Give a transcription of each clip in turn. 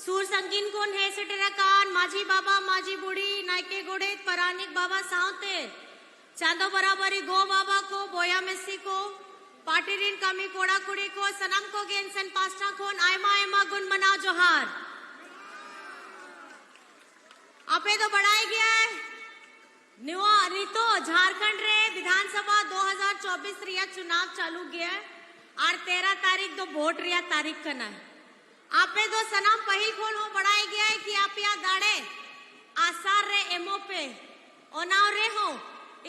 सूर संगीन कोन है सेटरकान माझी बाबा माझी बुढ़ी नायके गोड़े परानिक बाबा सावते चांदो बराबरी गो बाबा को बोया मेसी को पाटिरिन कमी कोड़ा कुड़ी को सनम को गेंसन पास्टा कोन आयमा आयमा गुन मनाओ जोहार। आपे तो बढ़ाई गया है निवा रितो झारखंड रे विधानसभा 2024 रिया चुनाव चालू गया है और 13 तारीख तो वोट रिया तारीख करना है। आपे तो सनम पहिल खोल हो बढ़ाई गया है कि आप यहाँ दाड़े आसार रे एमओ पे ओनाव रे हो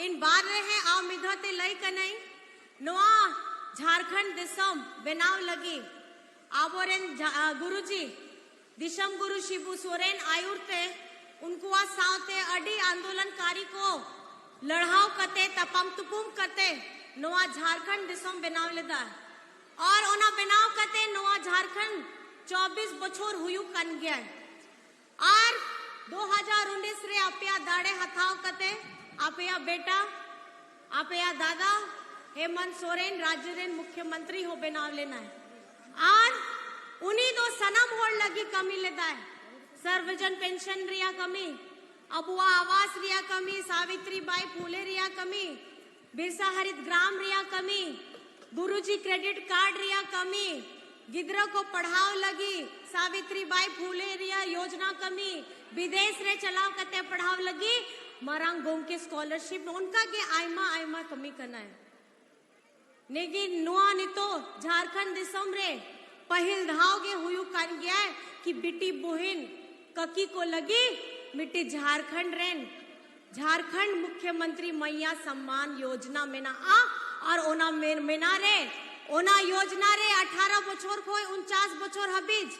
इन बार रे हैं आओ मिधोते लई कनई नोआ झारखंड दिसम बेनाव लगी आबोरेन गुरुजी दिशम गुरु शिबू सोरेन आयुर्ते उनको आ सावते अडी आंदोलनकारी को लड़ाव करते तपम तुपुम करते नोआ झारखंड दिसम बेनाव लेदा और ओना बेनाव करते नोआ झारखंड 24 बछोर हुयू कन गया और 2019 रे आपया दाड़े हथाव करते आपया बेटा आपया दादा हेमंत सोरेन राज्य रे मुख्यमंत्री हो बेनाव लेना है और उन्हीं दो सनम होड़ लगी कमी लेता है सर्वजन पेंशन रिया कमी अबुआ आवास रिया कमी सावित्री बाई फूले रिया कमी बिरसा हरित ग्राम रिया कमी गुरुजी क्रेडिट कार्ड रिया कमी गिद्रा को पढ़ाव लगी सावित्री बाई फूले रिया योजना कमी विदेश रे चलाव करते पढ़ाव लगी मरंग गोम के स्कॉलरशिप उनका के आयमा आयमा कमी करना है नेगी नुआ नितो झारखंड दिसम रे पहिल धाव के हुयू कर गया है कि बेटी बहन ककी को लगी मिट्टी झारखंड रेन झारखंड मुख्यमंत्री मैया सम्मान योजना में ना आ और ओना मेना रे ओना योजना रे 18 बछोर को 49 बछोर हबीज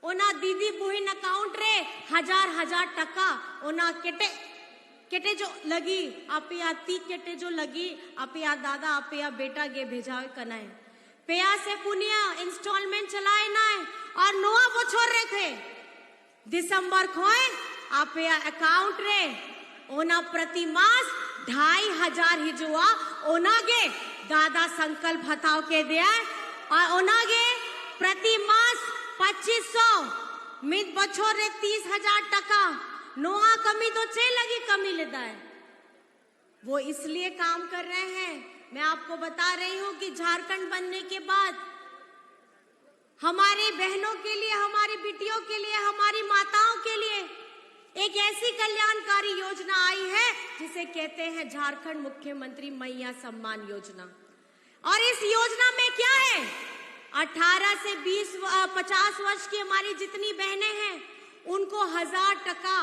ओना दीदी बहन अकाउंट रे हजार टका ओना केटे जो लगी आपया ती केटे जो लगी आपया दादा आपया बेटा गे भेजावे कनाए पेया से पुनिया इंस्टॉलमेंट चलाए ना और नोआ बछोर रे थे दिसंबर खोए आपया अकाउंट रे ओना प्रति मास 2500 हिजुआ ओना गे दादा संकल्प हताव के दिया और ओना गे प्रति मास 2500 मित बछोर रे 30,000 टका नोआ कमी तो चे लगी कमी लेता है वो इसलिए काम कर रहे हैं। मैं आपको बता रही हूँ कि झारखंड बनने के बाद हमारी बहनों के लिए हमारी बेटियों के लिए हमारी माताओं के लिए एक ऐसी कल्याणकारी योजना आई है जिसे कहते हैं झारखंड मुख्यमंत्री मैया सम्मान योजना। और इस योजना में क्या है 18 से 50 वर्ष की हमारी जितनी बहनें हैं उनको 1000 टका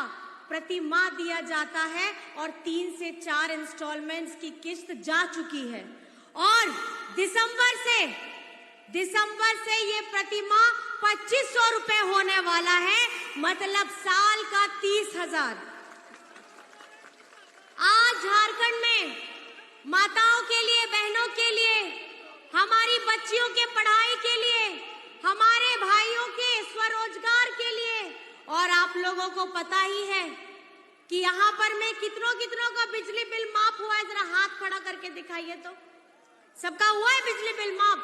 प्रति माह दिया जाता है और 3 से 4 इंस्टॉलमेंट्स की किस्त जा चुकी है और दिसंबर से ये प्रति माह 2500 रुपए होने वाला है मतलब साल का 30,000। आज झारखंड में माताओं के लिए बहनों के लिए हमारी बच्चियों के पढ़ाई के लिए हमारे भाइयों के स्वरोजगार के लिए और आप लोगों को पता ही है कि यहाँ पर में कितनों का बिजली बिल माफ हुआ है। जरा हाथ खड़ा करके दिखाइए तो सबका हुआ है बिजली बिल माफ।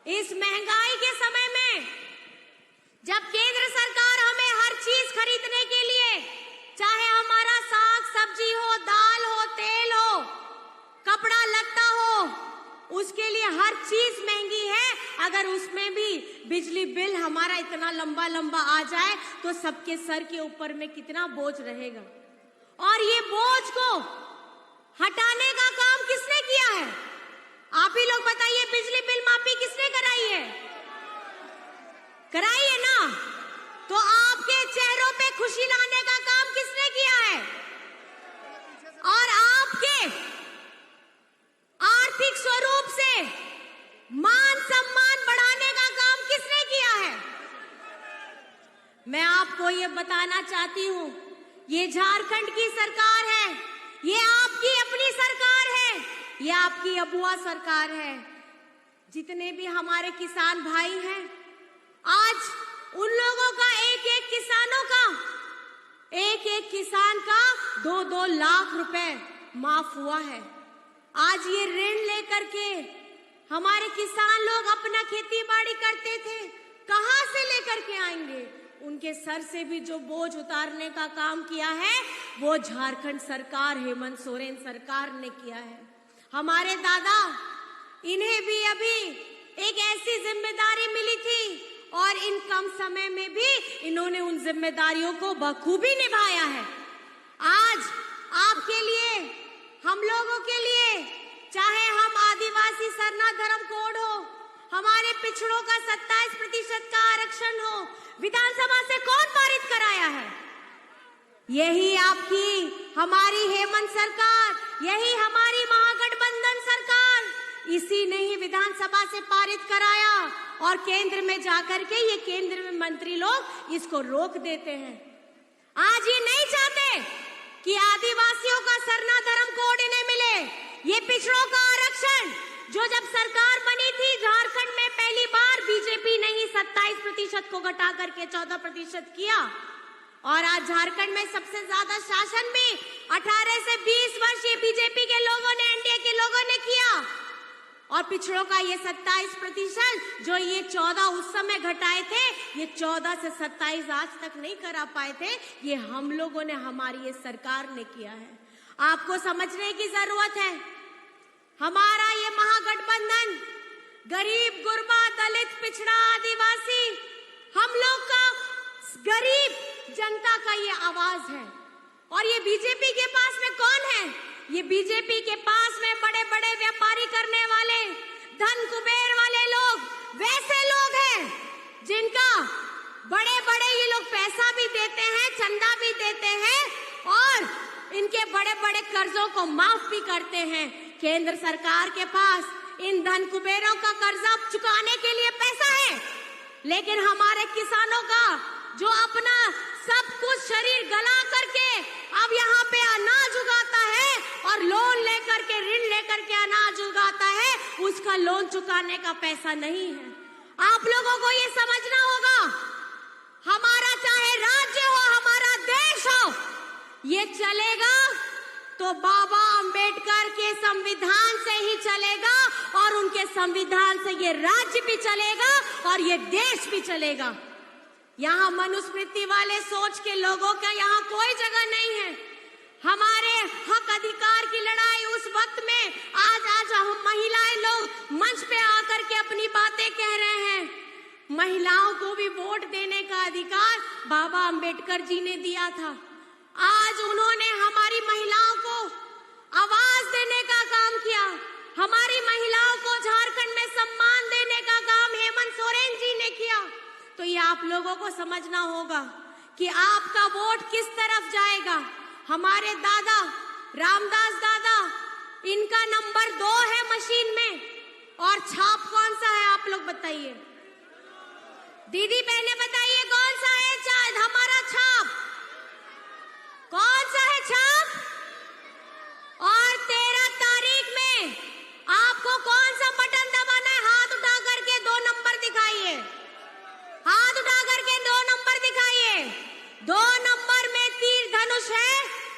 इस महंगाई के समय में जब केंद्र सरकार हमें हर चीज खरीदने के लिए चाहे हमारा साग सब्जी हो दाल हो तेल हो कपड़ा लत्ता हो उसके लिए हर चीज महंगी है। अगर उसमें भी बिजली बिल हमारा इतना लंबा आ जाए तो सबके सर के ऊपर में कितना बोझ रहेगा। और ये बोझ को हटाने का काम किसने किया है आप ही लोग बताइए। बिजली बिल माफी किसने कराई है ना। तो आपके चेहरों पे खुशी लाने का काम किसने किया है और आपके आर्थिक स्वरूप से मान सम्मान बढ़ाने का काम किसने किया है। मैं आपको ये बताना चाहती हूँ ये झारखंड की सरकार है, ये आपकी अपनी सरकार है, ये आपकी अबुआ सरकार है। जितने भी हमारे किसान भाई हैं आज उन लोगों का एक किसान का 2-2 लाख रुपए माफ हुआ है। आज ये ऋण लेकर के हमारे किसान लोग अपना खेती बाड़ी करते थे कहां से लेकर के आएंगे? उनके सर से भी जो बोझ उतारने का काम किया है वो झारखंड सरकार, हेमंत सोरेन सरकार ने किया है। हमारे दादा, इन्हें भी अभी एक ऐसी जिम्मेदारी मिली थी और इन कम समय में भी इन्होंने उन जिम्मेदारियों को बखूबी निभाया है। आज आपके लिए, हम लोगों के लिए, चाहे हम आदिवासी सरना धर्म कोड हो, हमारे पिछड़ों का 27% का आरक्षण हो, विधानसभा से कौन पारित कराया है? यही आपकी, हमारी हेमंत सरकार, यही हमारी महागठबंधन सरकार, इसी ने ही विधानसभा से पारित कराया और केंद्र में जाकर के ये केंद्र में मंत्री लोग इसको रोक देते हैं। आज ये नहीं चाहते कि आदिवासियों का सरना धर्म कोड इन्हें मिले। ये पिछड़ों का आरक्षण जो जब सरकार बनी थी झारखंड में पहली बार बीजेपी ने ही 27% को घटा करके 14% किया और आज झारखंड में सबसे ज्यादा शासन भी 18 से 20 वर्ष ये बीजेपी के लोगों ने, एनडीए के लोगों ने किया और पिछड़ों का ये 27% जो ये 14 उस समय घटाए थे, ये 14 से 27 आज तक नहीं करा पाए थे, ये हम लोगों ने, हमारी ये सरकार ने किया है। आपको समझने की जरूरत है, हमारा ये महागठबंधन गरीब, गुरबा, दलित, पिछड़ा, आदिवासी, हम लोग का, गरीब जनता का ये आवाज है। और ये बीजेपी के पास में कौन है? ये बीजेपी के पास में बड़े बड़े व्यापारी करने वाले, धन कुबेर वाले लोग, वैसे लोग हैं जिनका बड़े बड़े ये लोग पैसा भी देते हैं, चंदा भी देते हैं और इनके बड़े बड़े कर्जों को माफ भी करते हैं। केंद्र सरकार के पास इन धन कुबेरों का कर्जा चुकाने के लिए पैसा है, लेकिन हमारे किसानों का जो अपना सब कुछ शरीर गला करके अब यहाँ पे अनाज उगाता है और लोन लेकर के, ऋण लेकर के अनाज उगाता है, उसका लोन चुकाने का पैसा नहीं है। आप लोगों को ये समझना होगा, हमारा चाहे राज्य हो, हमारा देश हो, ये चलेगा तो बाबा अंबेडकर के संविधान से ही चलेगा और उनके संविधान से ये राज्य भी चलेगा और ये देश भी चलेगा। यहाँ मनुस्मृति वाले सोच के लोगों का यहाँ कोई जगह नहीं है। हमारे हक अधिकार की लड़ाई उस वक्त में आज हम महिलाएं लोग मंच पे आकर के अपनी बातें कह रहे हैं। महिलाओं को भी वोट देने का अधिकार बाबा अंबेडकर जी ने दिया था। आज उन्होंने हमारी महिलाओं को आवाज देने का काम किया। हमारी महिलाओं को झारखंड में सम्मान देने का काम हेमंत सोरेन जी ने किया। तो ये आप लोगों को समझना होगा कि आपका वोट किस तरफ जाएगा। हमारे दादा रामदास दादा, इनका नंबर 2 है मशीन में और छाप कौन सा है आप लोग बताइए। दीदी बहने बताइए कौन सा है शायद हमारा छाप, कौन सा है छाप? और 13 तारीख में आपको कौन सा बटन दबाना है? हाथ उठा करके 2 नंबर दिखाइए, हाथ उठा करके 2 नंबर दिखाइए। 2 नंबर में तीर धनुष है,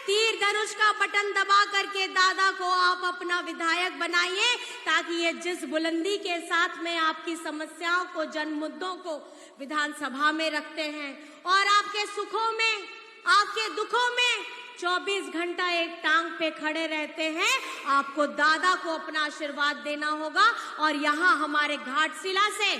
तीर धनुष का बटन दबा करके दादा को आप अपना विधायक बनाइए, ताकि ये जिस बुलंदी के साथ में आपकी समस्याओं को, जन मुद्दों को विधानसभा में रखते हैं और आपके सुखों में, आपके दुखों में 24 घंटा एक टांग पे खड़े रहते हैं, आपको दादा को अपना आशीर्वाद देना होगा। और यहाँ हमारे घाटशिला से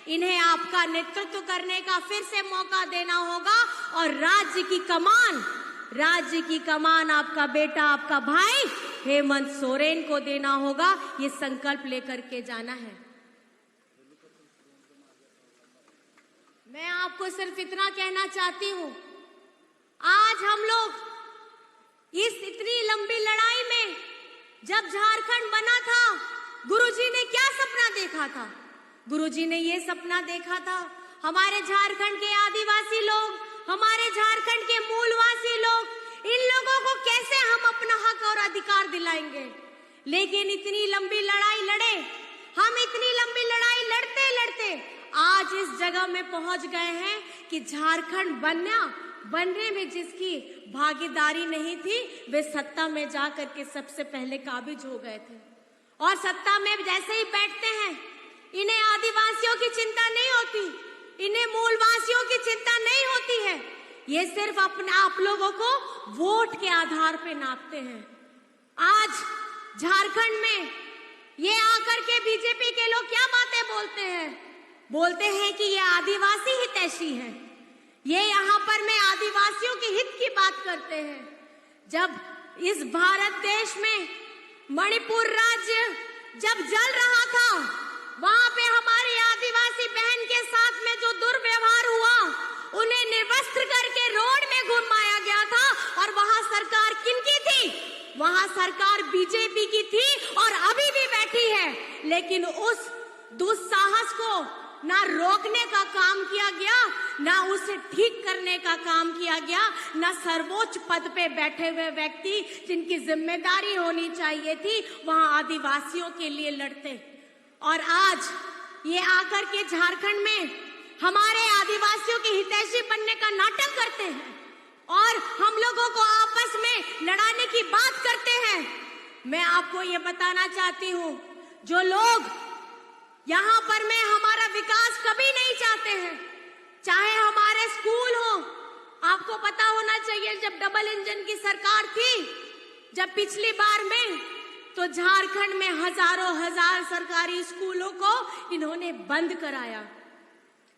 इन्हें आपका नेतृत्व करने का फिर से मौका देना होगा और राज्य की कमान आपका बेटा, आपका भाई हेमंत सोरेन को देना होगा। ये संकल्प लेकर के जाना है। मैं आपको सिर्फ इतना कहना चाहती हूँ, आज हम लोग इस इतनी लंबी लड़ाई में, जब झारखंड बना था, गुरुजी ने क्या सपना देखा था? गुरुजी ने ये सपना देखा था, हमारे झारखंड के आदिवासी लोग, हमारे झारखंड के मूलवासी लोग, इन लोगों को कैसे हम अपना हक और अधिकार दिलाएंगे। लेकिन इतनी लंबी लड़ाई लड़े हम, इतनी लंबी लड़ाई लड़ते लड़ते आज इस जगह में पहुंच गए हैं कि झारखंड बनने में जिसकी भागीदारी नहीं थी, वे सत्ता में जाकर के सबसे पहले काबिज हो गए थे। और सत्ता में जैसे ही बैठते हैं, इन्हें आदिवासियों की चिंता नहीं होती, इन्हें मूलवासियों की चिंता नहीं होती है। ये सिर्फ अपने आप लोगों को वोट के आधार पे नापते हैं। आज झारखंड में ये आकर के बीजेपी के लोग क्या बातें बोलते हैं? बोलते हैं कि ये आदिवासी हितैषी है, ये यहाँ पर में आदिवासियों के हित की बात करते हैं। जब इस भारत देश में मणिपुर राज्य जब जल रहा था, वहां पे हमारी आदिवासी बहन के साथ में जो दुर्व्यवहार हुआ, उन्हें निर्वस्त्र करके रोड में घुमाया गया था। और वहां सरकार किनकी थी? वहां सरकार बीजेपी की थी और अभी भी बैठी है। लेकिन उस दुस्साहस को ना रोकने का काम किया गया, ना उसे ठीक करने का काम किया गया, ना सर्वोच्च पद पे बैठे हुए व्यक्ति जिनकी जिम्मेदारी होनी चाहिए थी वहां आदिवासियों के लिए लड़ते। और आज ये आकर के झारखंड में हमारे आदिवासियों के हितैषी बनने का नाटक करते हैं और हम लोगों को आपस में लड़ाने की बात करते हैं। मैं आपको ये बताना चाहती हूँ, जो लोग यहाँ पर में हमारा विकास कभी नहीं चाहते हैं, चाहे हमारे स्कूल हो, आपको पता होना चाहिए जब डबल इंजन की सरकार थी, जब पिछली बार में, तो झारखंड में हजारों हजार सरकारी स्कूलों को इन्होंने बंद कराया।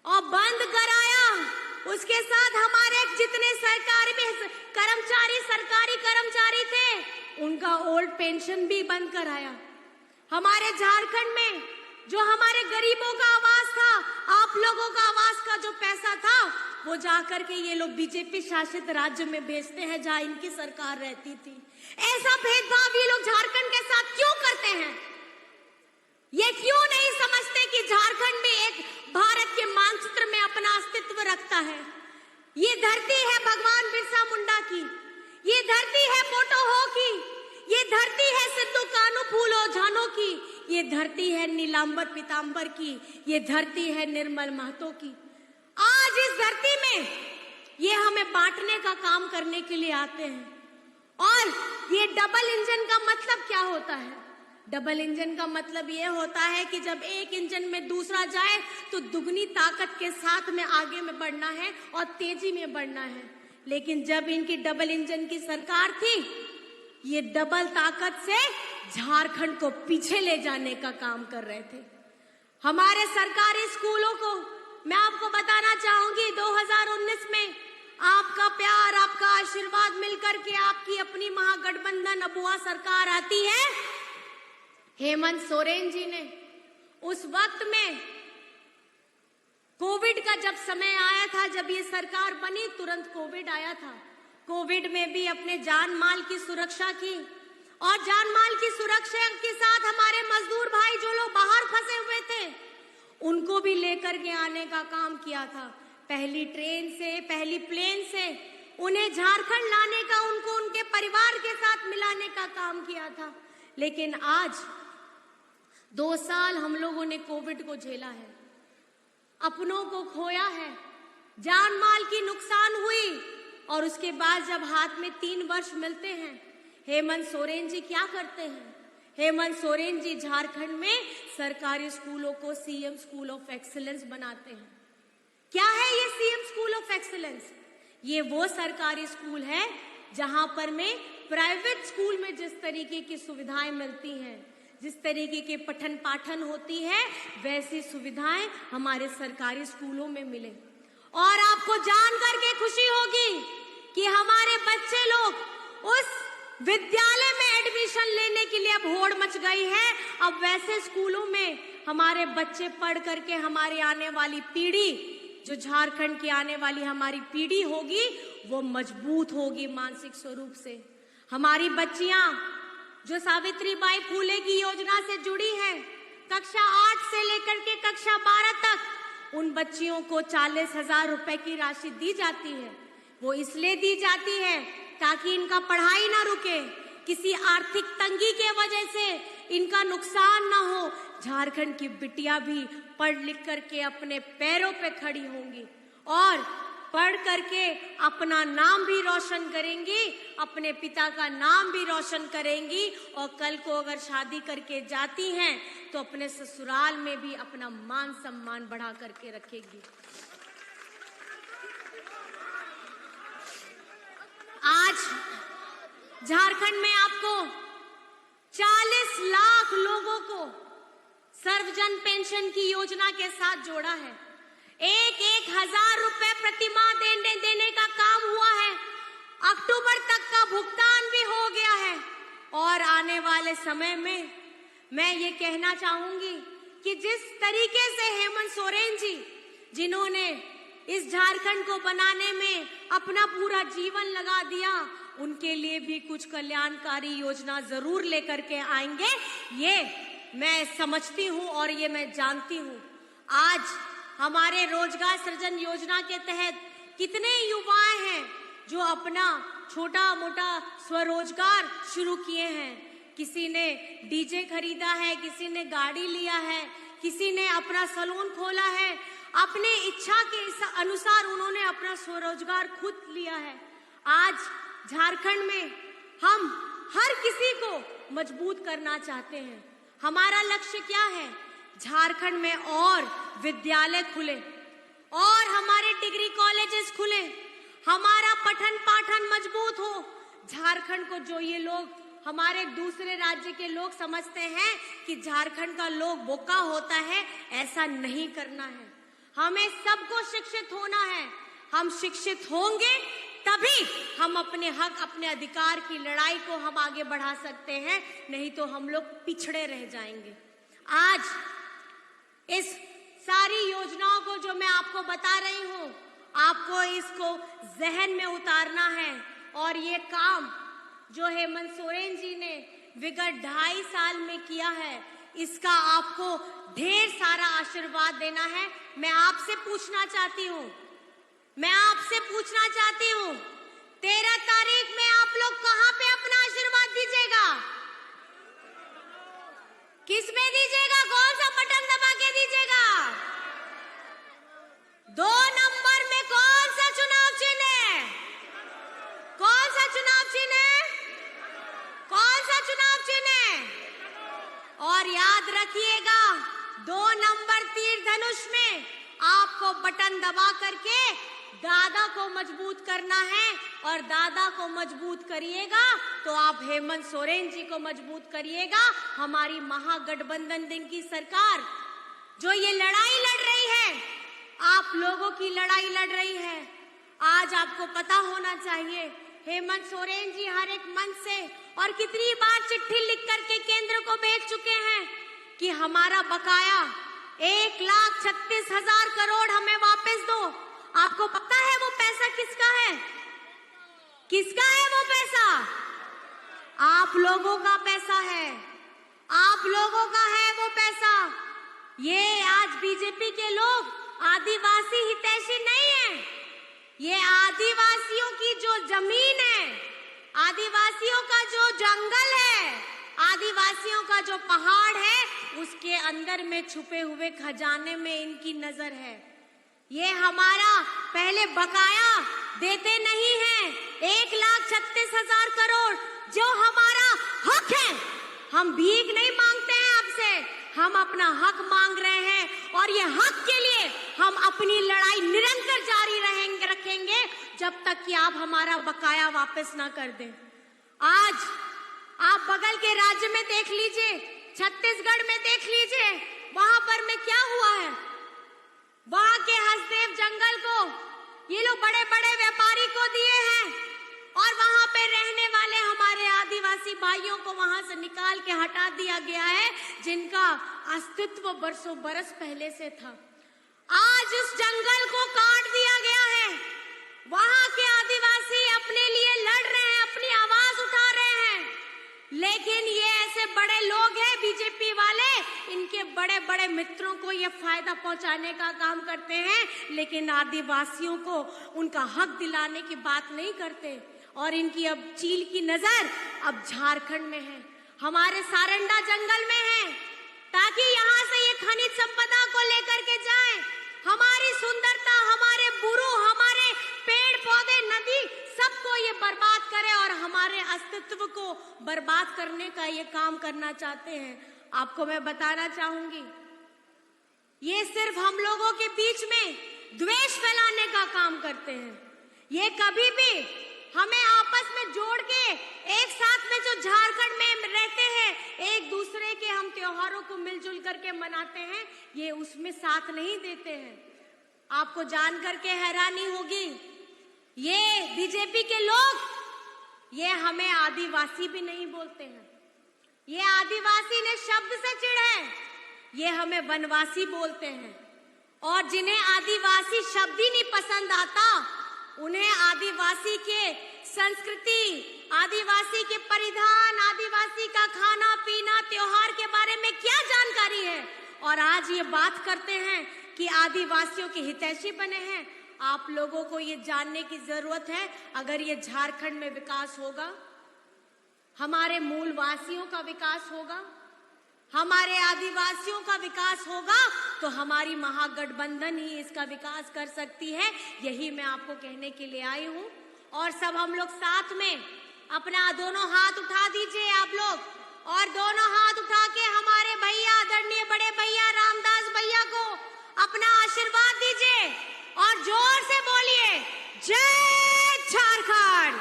और बंद कराया, उसके साथ हमारे जितने सरकारी कर्मचारी थे, उनका ओल्ड पेंशन भी बंद कराया। हमारे झारखंड में जो हमारे गरीबों का आवास था, आप लोगों का आवास का जो पैसा था, वो जाकर के ये लोग बीजेपी शासित राज्य में भेजते हैं जहां इनकी सरकार रहती थी। ऐसा भेदभाव ये लोग झारखंड के साथ क्यों करते हैं? ये क्यों नहीं समझते कि झारखंड भी एक भारत के मानचित्र में अपना अस्तित्व रखता है? ये धरती है भगवान बिरसा मुंडा की, ये धरती है पोटोहो की, ये धरती है सिद्धू कान्हू फूलो झानो की, ये धरती है नीलांबर पीतांबर की, ये धरती है निर्मल महतो की। आज इस धरती में ये हमें बांटने का काम करने के लिए आते हैं। और ये डबल इंजन का मतलब क्या होता है? डबल इंजन का मतलब ये होता है कि जब एक इंजन में दूसरा जाए तो दुगनी ताकत के साथ में आगे में बढ़ना है और तेजी में बढ़ना है। लेकिन जब इनकी डबल इंजन की सरकार थी, ये डबल ताकत से झारखंड को पीछे ले जाने का काम कर रहे थे। हमारे सरकारी स्कूलों को मैं आपको बताना चाहूंगी, 2019 में आपका प्यार, आपका आशीर्वाद मिलकर के आपकी अपनी महागठबंधन अबुआ सरकार आती है। हेमंत सोरेन जी ने उस वक्त में कोविड का जब समय आया था, जब ये सरकार बनी, तुरंत कोविड आया था। कोविड में भी अपने जान माल की सुरक्षा की और जान माल की सुरक्षा के साथ हमारे मजदूर भाई जो लोग बाहर फंसे हुए थे, उनको भी लेकर के आने का काम किया था। पहली ट्रेन से, पहली प्लेन से उन्हें झारखंड लाने का, उनको उनके परिवार के साथ मिलाने का काम किया था। लेकिन आज 2 साल हम लोगों ने कोविड को झेला है, अपनों को खोया है, जान माल की नुकसान हुई, और उसके बाद जब हाथ में 3 वर्ष मिलते हैं, हेमंत सोरेन जी क्या करते हैं? हेमंत सोरेन जी झारखंड में सरकारी स्कूलों को सीएम स्कूल ऑफ एक्सीलेंस बनाते हैं। क्या है ये सीएम स्कूल ऑफ एक्सीलेंस? ये वो सरकारी स्कूल है जहां पर में प्राइवेट स्कूल में जिस तरीके की सुविधाएं मिलती हैं, जिस तरीके के पठन पाठन होती है, वैसी सुविधाएं हमारे सरकारी स्कूलों में मिले। और आपको जान करके खुशी होगी कि हमारे बच्चे लोग उस विद्यालय में एडमिशन लेने के लिए अब होड़ मच गई है। अब वैसे स्कूलों में हमारे बच्चे पढ़ करके हमारी आने वाली पीढ़ी, जो झारखंड की आने वाली हमारी पीढ़ी होगी, वो मजबूत होगी मानसिक स्वरूप से। हमारी बच्चियां जो सावित्रीबाई फूले की योजना से जुड़ी हैं, कक्षा 8 से लेकर के कक्षा 12 तक उन बच्चियों को 40,000 रुपए की राशि दी जाती है। वो इसलिए दी जाती है ताकि इनका पढ़ाई ना रुके, किसी आर्थिक तंगी के वजह से इनका नुकसान ना हो। झारखंड की बिटिया भी पढ़ लिख करके अपने पैरों पे खड़ी होंगी। और पढ़ करके अपना नाम भी रोशन करेंगी, अपने पिता का नाम भी रोशन करेंगी, और कल को अगर शादी करके जाती हैं तो अपने ससुराल में भी अपना मान सम्मान बढ़ा करके रखेगी। आज झारखंड में आपको 40 लाख लोगों को सर्वजन पेंशन की योजना के साथ जोड़ा है। 1,000 रुपए प्रति माह देने का काम हुआ है। अक्टूबर तक का भुगतान भी हो गया है, और आने वाले समय में मैं ये कहना चाहूंगी कि जिस तरीके से हेमंत सोरेन जी, जिन्होंने इस झारखंड को बनाने में अपना पूरा जीवन लगा दिया, उनके लिए भी कुछ कल्याणकारी योजना जरूर लेकर के आएंगे, ये मैं समझती हूँ और ये मैं जानती हूँ। आज हमारे रोजगार सृजन योजना के तहत कितने युवाएं हैं जो अपना छोटा मोटा स्वरोजगार शुरू किए हैं। किसी ने डीजे खरीदा है, किसी ने गाड़ी लिया है, किसी ने अपना सैलून खोला है। अपने इच्छा के अनुसार उन्होंने अपना स्वरोजगार खुद लिया है। आज झारखंड में हम हर किसी को मजबूत करना चाहते हैं। हमारा लक्ष्य क्या है? झारखंड में और विद्यालय खुले और हमारे डिग्री कॉलेजेस खुले, हमारा पठन पाठन मजबूत हो। झारखंड को जो ये लोग, हमारे दूसरे राज्य के लोग समझते हैं कि झारखंड का लोग बोका होता है, ऐसा नहीं करना है। हमें सबको शिक्षित होना है। हम शिक्षित होंगे तभी हम अपने हक, अपने अधिकार की लड़ाई को हम आगे बढ़ा सकते हैं, नहीं तो हम लोग पिछड़े रह जाएंगे। आज इस सारी योजनाओं को जो मैं आपको बता रही हूँ, आपको इसको जहन में उतारना है, और ये काम जो हेमंत सोरेन जी ने विगत 2.5 साल में किया है, इसका आपको ढेर सारा आशीर्वाद देना है। मैं आपसे पूछना चाहती हूँ 13 तारीख में आप लोग कहाँ पे अपना आशीर्वाद दीजिएगा? किस में दीजिएगा? कौन सा बटन दबा के दीजिएगा? 2 नंबर में कौन सा चुनाव चिन्ह है? कौन सा चुनाव चिन्ह है? कौन सा चुनाव चिन्ह है? और याद रखिएगा, 2 नंबर तीर धनुष में आपको बटन दबा करके दादा को मजबूत करना है, और दादा को मजबूत करिएगा तो आप हेमंत सोरेन जी को मजबूत करिएगा। हमारी महागठबंधन दिन की सरकार जो ये लड़ाई लड़ रही है, आप लोगों की लड़ाई लड़ रही है। आज आपको पता होना चाहिए, हेमंत सोरेन जी हर एक मंच से और कितनी बार चिट्ठी लिख करके केंद्र को भेज चुके हैं कि हमारा बकाया 1,36,000 करोड़ हमें वापस दो। आपको पता है वो पैसा किसका है? किसका है वो पैसा? आप लोगों का पैसा है, आप लोगों का है वो पैसा। ये आज बीजेपी के लोग आदिवासी हितैषी नहीं है। ये आदिवासियों की जो जमीन है, आदिवासियों का जो जंगल है, आदिवासियों का जो पहाड़ है, उसके अंदर में छुपे हुए खजाने में इनकी नजर है। ये हमारा पहले बकाया देते नहीं है, 1,36,000 करोड़ जो हमारा हक है। हम भीख नहीं मांगते हैं आपसे, हम अपना हक मांग रहे हैं, और ये हक के लिए हम अपनी लड़ाई निरंतर जारी रखेंगे जब तक कि आप हमारा बकाया वापस ना कर दें। आज आप बगल के राज्य में देख लीजिए, छत्तीसगढ़ में देख लीजिए, वहां पर में क्या हुआ है। वहां के हसदेव जंगल को ये लोग बड़े बड़े व्यापारी को दिए हैं, और वहां पे रहने वाले हमारे आदिवासी भाइयों को वहां से निकाल के हटा दिया गया है, जिनका अस्तित्व बरसों बरस पहले से था। आज उस जंगल को काट दिया गया है। वहां के आदिवासी अपने लिए लड़ रहे हैं, अपनी आवाज उठा रहे हैं, लेकिन ये ऐसे बड़े लोग हैं बीजेपी वाले, इनके बड़े बड़े मित्रों को ये फायदा पहुंचाने का काम करते हैं, लेकिन आदिवासियों को उनका हक दिलाने की बात नहीं करते। और इनकी अब चील की नजर अब झारखंड में है, हमारे सारंडा जंगल में है, ताकि यहाँ से ये खनिज संपदा को लेकर के जाए। हमारी सुंदरता, हमारे बुरु, हमारे करने का ये काम करना चाहते हैं, आपको मैं बताना चाहूंगी, ये सिर्फ हम लोगों के बीच में द्वेष फैलाने का काम करते हैं। ये कभी भी हमें आपस में जोड़ के एक साथ में जो झारखंड में रहते हैं, एक दूसरे के हम त्योहारों को मिलजुल करके मनाते हैं, ये उसमें साथ नहीं देते हैं। आपको जान करके हैरानी होगी, ये बीजेपी के लोग ये हमें आदिवासी भी नहीं बोलते हैं। ये आदिवासी ने शब्द से चिढ़ है, ये हमें वनवासी बोलते हैं। और जिन्हें आदिवासी शब्द ही नहीं पसंद आता, उन्हें आदिवासी के संस्कृति, आदिवासी के परिधान, आदिवासी का खाना पीना, त्योहार के बारे में क्या जानकारी है। और आज ये बात करते हैं कि आदिवासियों के हितैषी बने हैं। आप लोगों को ये जानने की जरूरत है, अगर ये झारखंड में विकास होगा, हमारे मूलवासियों का विकास होगा, हमारे आदिवासियों का विकास होगा, तो हमारी महागठबंधन ही इसका विकास कर सकती है। यही मैं आपको कहने के लिए आई हूं। और सब हम लोग साथ में अपना दोनों हाथ उठा दीजिए आप लोग, और दोनों हाथ उठा के हमारे भैया, आदरणीय बड़े भैया रामदास भैया को अपना आशीर्वाद दीजिए और जोर से बोलिए, जय झारखंड,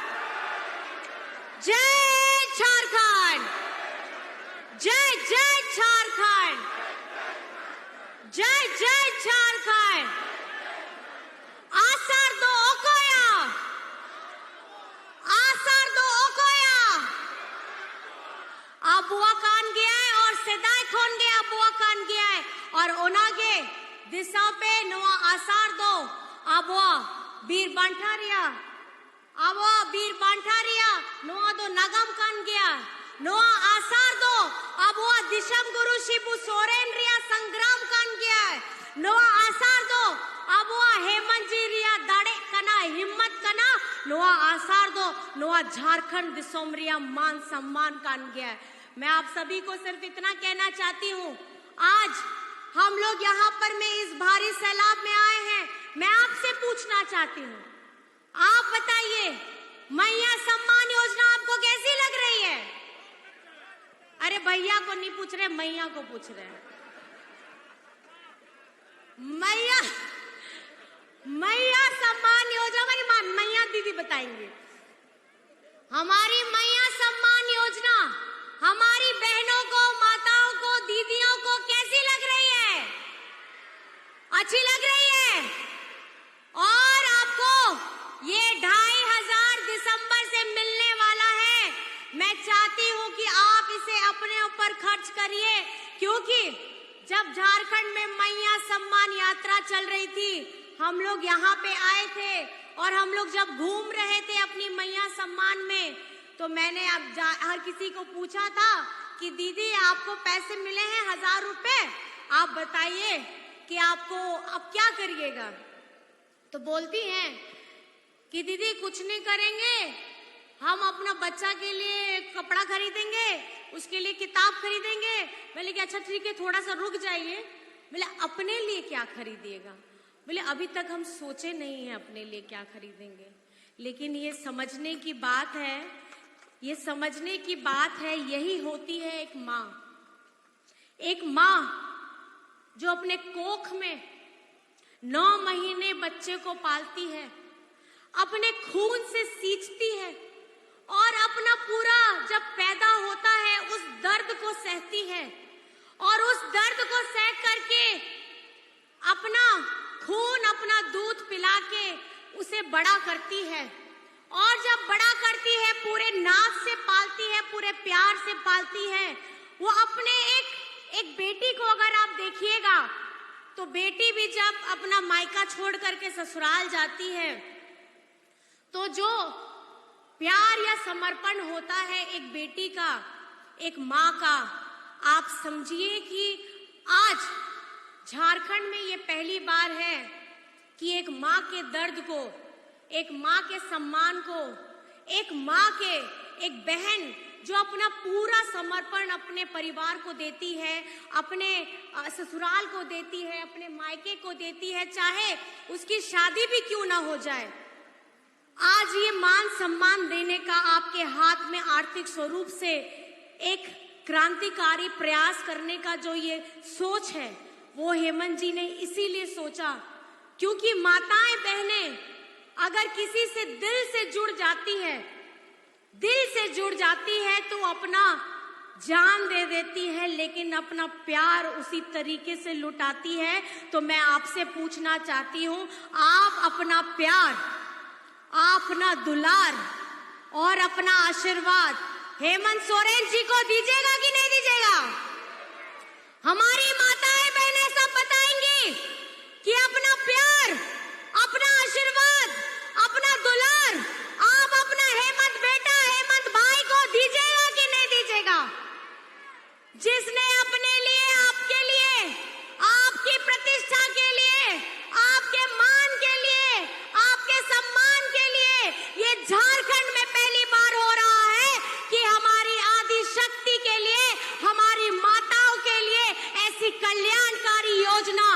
जय झारखंड, जय जय झारखंड, जय जय झारखंड। आसार दो ओकोया, आसार दो ओकोया। अबुआ कान गया है और सेदाय खोन गया अबुआ कान गया है, और ओनागे दिशा पे नवा आसार दो अबुआ बीर बांठारिया, अबुआ बीर बांठारिया नवा दो नगम कान गया, नवा आसार दो अबुआ दिशम गुरु शिबू सोरेन रिया संग्राम कान गया है, नवा आसार दो अबुआ हेमंत जी रिया दाड़े कना हिम्मत कना, नवा आसार दो नवा झारखंड दिसोम रिया मान सम्मान कान गया है। मैं आप सभी को सिर्फ इतना कहना चाहती हूँ, आज हम लोग यहाँ पर में इस भारी सैलाब में आए हैं। मैं आपसे पूछना चाहती हूँ, आप बताइए मैया सम्मान योजना आपको कैसी लग रही है? अरे भैया को नहीं पूछ रहे, मैया को पूछ रहे हैं। मैया मैया सम्मान योजना, हमारी मैया दीदी बताएंगे। हमारी मैया सम्मान योजना हमारी बहनों को, माताओं को, दीदियों को कैसी लग रही है? अच्छी लग रही है। और आपको ये 2500 दिसंबर से मिलने वाला है। मैं चाहती हूँ कि आप इसे अपने ऊपर खर्च करिए, क्योंकि जब झारखंड में मैया सम्मान यात्रा चल रही थी, हम लोग यहाँ पे आए थे और हम लोग जब घूम रहे थे अपनी मैया सम्मान में, तो मैंने अब हर किसी को पूछा था कि दीदी आपको पैसे मिले हैं 1000 रुपए, आप बताइए कि आपको अब क्या करिएगा। तो बोलती हैं कि दीदी कुछ नहीं करेंगे, हम अपना बच्चा के लिए कपड़ा खरीदेंगे, उसके लिए किताब खरीदेंगे। मैंने कहा अच्छा ठीक है, थोड़ा सा रुक जाइए। बोले अपने लिए क्या खरीदिएगा? बोले अभी तक हम सोचे नहीं है अपने लिए क्या खरीदेंगे। लेकिन ये समझने की बात है, ये समझने की बात है, यही होती है एक माँ। एक माँ जो अपने कोख में 9 महीने बच्चे को पालती है, अपने खून से सींचती है और अपना पूरा जब पैदा होता है उस दर्द को सहती है, और उस दर्द को सह करके अपना खून, अपना दूध पिला के उसे बड़ा करती है। और जब बड़ा करती है, पूरे नाज से पालती है, पूरे प्यार से पालती है। वो अपने एक बेटी को अगर आप देखिएगा, तो बेटी भी जब अपना मायका छोड़ करके ससुराल जाती है, तो जो प्यार या समर्पण होता है एक बेटी का, एक माँ का, आप समझिए कि आज झारखंड में ये पहली बार है कि एक माँ के दर्द को, एक माँ के सम्मान को, एक माँ के, एक बहन जो अपना पूरा समर्पण अपने परिवार को देती है, अपने ससुराल को देती है, अपने मायके को देती है, चाहे उसकी शादी भी क्यों ना हो जाए। आज ये मान सम्मान देने का आपके हाथ में आर्थिक स्वरूप से एक क्रांतिकारी प्रयास करने का जो ये सोच है वो हेमंत जी ने इसीलिए सोचा क्योंकि माताएं बहनें अगर किसी से दिल से जुड़ जाती है तो अपना जान दे देती है, लेकिन अपना प्यार उसी तरीके से लुटाती है। तो मैं आपसे पूछना चाहती हूं, आप अपना प्यार, अपना दुलार और अपना आशीर्वाद हेमंत सोरेन जी को दीजिएगा कि नहीं दीजिएगा? हमारी माताएं बहनें सब बताएंगी कि अपना प्यार, अपना आशीर्वाद, अपना दुलार आप अपना हेमंत बेटा, हेमंत भाई को दीजिएगा कि नहीं दीजिएगा? जिसने अपने लिए, आपके लिए, आपकी प्रतिष्ठा के लिए, आपके मान के लिए, आपके सम्मान के लिए ये झारखंड में पहली बार हो रहा है कि हमारी आदि शक्ति के लिए, हमारी माताओं के लिए ऐसी कल्याणकारी योजना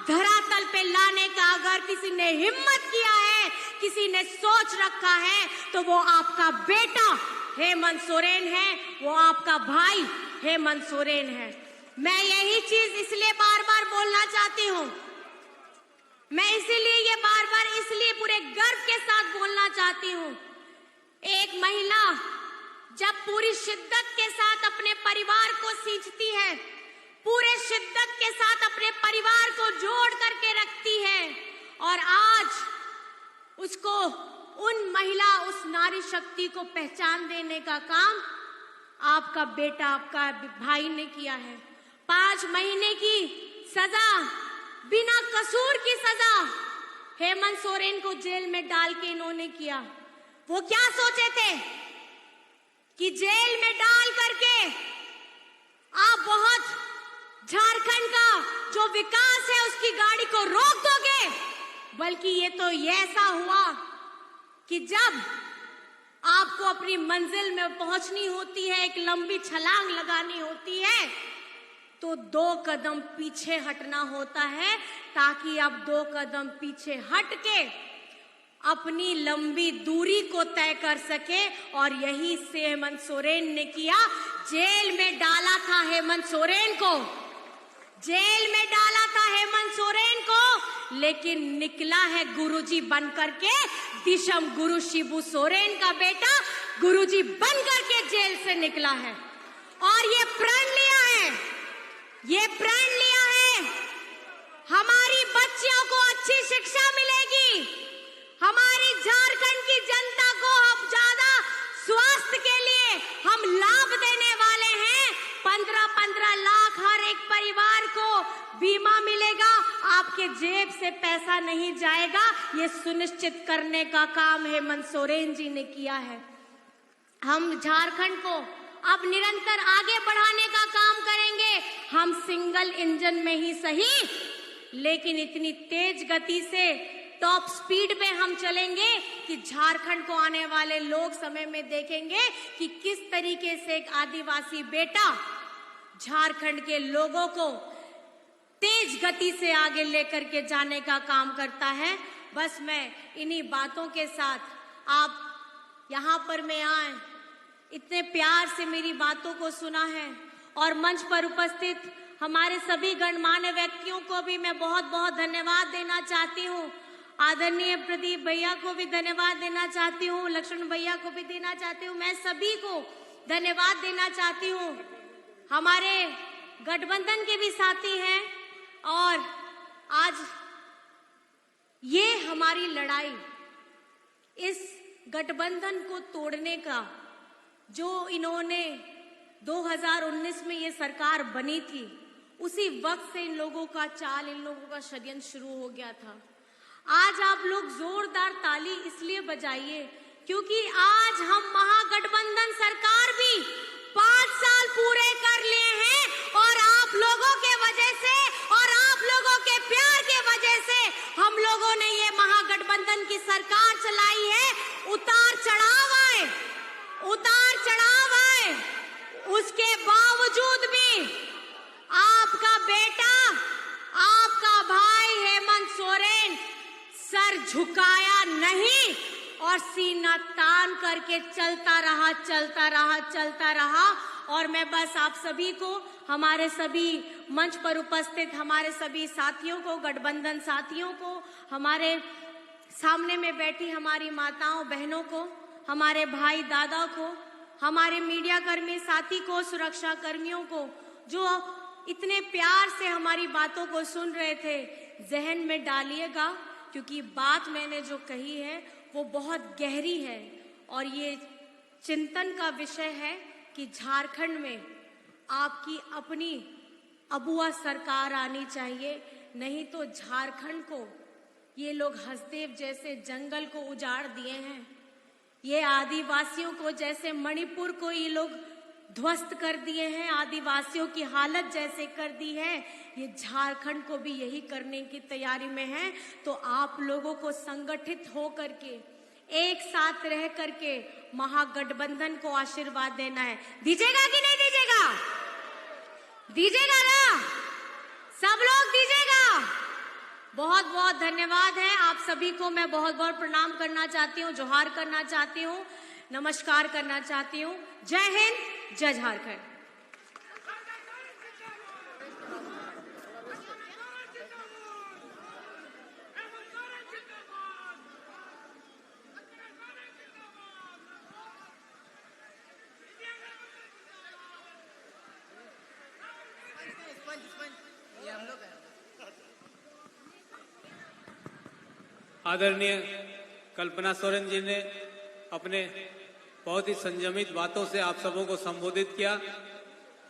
धरातल पे लाने का अगर किसी ने हिम्मत किया है, किसी ने सोच रखा है, तो वो आपका बेटा हेमंत सोरेन है, वो आपका भाई हेमंत सोरेन है। मैं यही चीज इसलिए बार बार बोलना चाहती हूँ, मैं इसीलिए ये बार बार इसलिए पूरे गर्व के साथ बोलना चाहती हूँ। एक महिला जब पूरी शिद्दत के साथ अपने परिवार को सींचती है, पूरे शिद्दत के साथ अपने परिवार को जोड़ करके रखती है, और आज उसको उन महिला, उस नारी शक्ति को पहचान देने का काम आपका बेटा, आपका भाई ने किया है। 5 महीने की सजा, बिना कसूर की सजा हेमंत सोरेन को जेल में डाल के इन्होंने किया। वो क्या सोचे थे कि जेल में डाल करके आप बहुत झारखंड का जो विकास है उसकी गाड़ी को रोक दोगे, बल्कि ये तो ऐसा हुआ कि जब आपको अपनी मंजिल में पहुंचनी होती है, एक लंबी छलांग लगानी होती है, तो 2 कदम पीछे हटना होता है, ताकि आप 2 कदम पीछे हट के अपनी लंबी दूरी को तय कर सके। और यही से हेमंत सोरेन ने किया। जेल में डाला था हेमंत सोरेन को, जेल में डाला था हेमंत सोरेन को, लेकिन निकला है गुरुजी बन करके। दिशम गुरु शिबू सोरेन का बेटा गुरुजी बन करके जेल से निकला है, और ये प्रण लिया है, ये प्रण लिया है हमारी बच्चियों को अच्छी शिक्षा मिलेगी, हमारी झारखंड की जनता को अब ज्यादा स्वास्थ्य के लिए हम लाभ देने वाले हैं। 15-15 लाख हर एक परिवार को बीमा मिलेगा, आपके जेब से पैसा नहीं जाएगा, ये सुनिश्चित करने का काम हेमंत सोरेन जी ने किया है। हम झारखंड को अब निरंतर आगे बढ़ाने का काम करेंगे। हम सिंगल इंजन में ही सही, लेकिन इतनी तेज गति से टॉप स्पीड में हम चलेंगे कि झारखंड को आने वाले लोग समय में देखेंगे कि किस तरीके से एक आदिवासी बेटा झारखंड के लोगों को तेज गति से आगे लेकर के जाने का काम करता है। बस मैं इन्हीं बातों के साथ, आप यहाँ पर मैं आए, इतने प्यार से मेरी बातों को सुना है, और मंच पर उपस्थित हमारे सभी गणमान्य व्यक्तियों को भी मैं बहुत बहुत धन्यवाद देना चाहती हूँ। आदरणीय प्रदीप भैया को भी धन्यवाद देना चाहती हूँ, लक्ष्मण भैया को भी देना चाहती हूँ, मैं सभी को धन्यवाद देना चाहती हूँ। हमारे गठबंधन के भी साथी हैं, और आज ये हमारी लड़ाई, इस गठबंधन को तोड़ने का जो इन्होंने 2019 में ये सरकार बनी थी, उसी वक्त से इन लोगों का चाल, इन लोगों का षड्यंत्र शुरू हो गया था। आज आप लोग जोरदार ताली इसलिए बजाइए क्योंकि आज हम महागठबंधन सरकार भी 5 साल पूरे कर लिए हैं, और आप लोगों के वजह से और आप लोगों के प्यार के वजह से हम लोगों ने ये महागठबंधन की सरकार चलाई है। उतार चढ़ाव आए, उतार चढ़ाव आए, उसके बावजूद भी आपका बेटा, आपका भाई हेमंत सोरेन सर झुकाया नहीं और सीना तान करके चलता रहा, चलता रहा, चलता रहा, और मैं बस आप सभी को, हमारे सभी मंच पर उपस्थित हमारे सभी साथियों को, गठबंधन साथियों को, हमारे सामने में बैठी हमारी माताओं बहनों को, हमारे भाई दादा को, हमारे मीडिया कर्मी साथी को, सुरक्षा कर्मियों को, जो इतने प्यार से हमारी बातों को सुन रहे थे, जहन में डालिएगा, क्योंकि बात मैंने जो कही है वो बहुत गहरी है और ये चिंतन का विषय है कि झारखंड में आपकी अपनी अबुआ सरकार आनी चाहिए, नहीं तो झारखंड को ये लोग हसदेव जैसे जंगल को उजाड़ दिए हैं, ये आदिवासियों को जैसे मणिपुर को ये लोग ध्वस्त कर दिए हैं, आदिवासियों की हालत जैसे कर दी है, ये झारखंड को भी यही करने की तैयारी में है। तो आप लोगों को संगठित हो करके, एक साथ रह करके महागठबंधन को आशीर्वाद देना है। दीजिएगा कि नहीं दीजिएगा? दीजिएगा ना? सब लोग दीजिएगा? बहुत बहुत धन्यवाद है आप सभी को। मैं बहुत बहुत प्रणाम करना चाहती हूँ, जोहार करना चाहती हूँ, नमस्कार करना चाहती हूँ। जय हिंद, जय झारखंड। आदरणीय कल्पना सोरेन जी ने अपने बहुत ही संयमित बातों से आप सबों को संबोधित किया।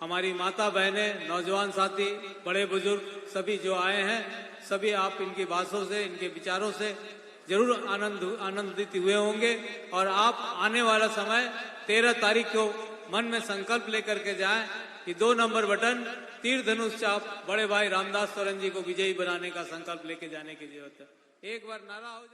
हमारी माता बहनें, नौजवान साथी, बड़े बुजुर्ग सभी जो आए हैं, सभी आप इनकी बातों से, इनके विचारों से जरूर आनंदित हुए होंगे और आप आने वाला समय 13 तारीख को मन में संकल्प लेकर के जाएं कि 2 नंबर बटन तीर धनुष चाप बड़े भाई रामदास सोरेन जी को विजयी बनाने का संकल्प लेके जाने की जरूरत है। एक बार नारा हो जाए।